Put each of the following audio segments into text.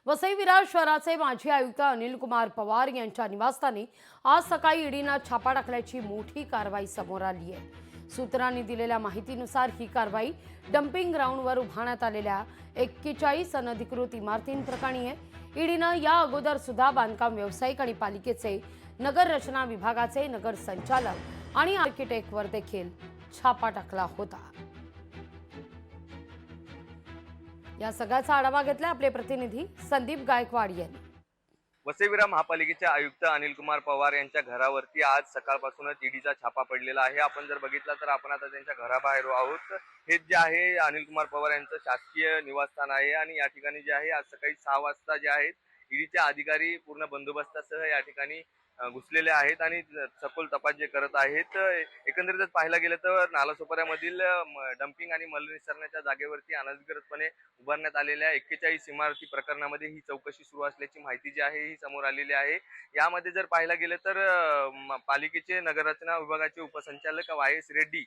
वसई विरार शहराचे माजी आयुक्त अनिल कुमार पवार यांच्या निवासस्थानी आज सकाळी ईडीने छापा टाकल्याची मोठी कारवाई समोर आली आहे। सूत्रांनी दिलेल्या माहितीनुसार ही कारवाई डंपिंग ग्राउंडवर उभारण्यात आलेल्या 41 अनधिकृत इमारतींप्रकरणी आहे। ईडीने या अगोदर सुद्धा बांधकाम व्यावसायिक आणि पालिकेचे नगर रचना विभागाचे नगर संचालक आणि आर्किटेक्टवर देखील छापा टाकला होता। या सगळ्याचा आढावा घेतला आपले प्रतिनिधी संदीप गायकवाड यांनी। वसई विरार महापालिकेचे आयुक्त अनिल कुमार पवार यांच्या घरावरती आज सकाळपासूनच ईडीचा छापा पडलेला आहे। आपण जर बघितलं तर आपण आता त्यांच्या घराबाहेर आहोत। हे जे आहे अनिल कुमार पवार यांचं शासकीय निवासस्थान आहे आणि या ठिकाणी जे आहे आज सकाळी 6 वाजता जे आहेत ईडीचे अधिकारी पूर्ण बंदोबस्तासह या ठिकाणी घुसलेले आहेत आणि सखोल तपास जे करत आहेत। एकंदरीतच पाहायला गेलं तर नालासोपाऱ्यामधील डंपिंग आणि मल निसरणाच्या जागेवरती अनधिकृतपणे उभारण्यात आलेल्या 41 इमारती प्रकरणामध्ये ही चौकशी सुरू असल्याची माहिती जी आहे ही समोर आलेली आहे। यामध्ये जर पाहायला गेलं तर पालिकेचे नगररचना विभागाचे उपसंचालक वाय.एस. रेड्डी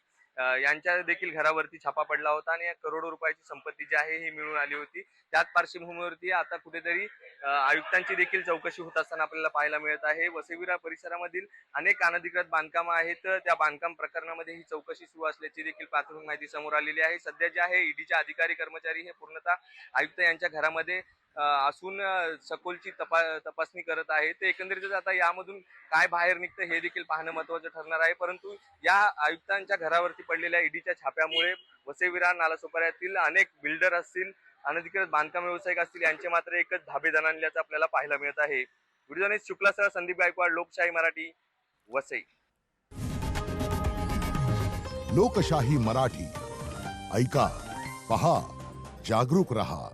यांच्या देखील घरावरती छापा पडला होता आणि करोडो रुपयाची संपत्ती जी आहे ही मिळून आली होती। त्याच पार्श्वभूमीवरती आता कुठेतरी आयुक्तांची देखील चौकशी होत असताना आपल्याला पाहायला मिळत आहे। वसई विरार परिसरामधील अनेक अनधिकृत बांधकाम आहेत, त्या बांधकाम प्रकरणामध्ये ही चौकशी सुरू असल्याची देखील प्राथमिक माहिती समोर आलेली आहे। सध्या जे आहे ईडीचे अधिकारी कर्मचारी हे पूर्णतः आयुक्त यांच्या घरामध्ये असून सखोलची तपासणी करत आहेत। एकंदरीतच आता यामधून काय बाहेर निघतं हे देखील पाहणं महत्त्वाचं ठरणार आहे। परंतु या आयुक्तांच्या घरावरती पडलेल्या ईडीच्या छाप्यामुळे वसई विरार नालासोपाऱ्यातील अनेक बिल्डर असतील, अनधिकृत बांधकाम व्यावसायिक असतील यांचे मात्र एकच धाबे दणाणल्याचं आपल्याला पाहायला मिळत आहे। व्हिडिओ जर्नलिस्ट शुक्लासह संदीप गायकवाड, लोकशाही मराठी, वसई। लोकशाही मराठी ऐका, पहा, जागरूक रहा।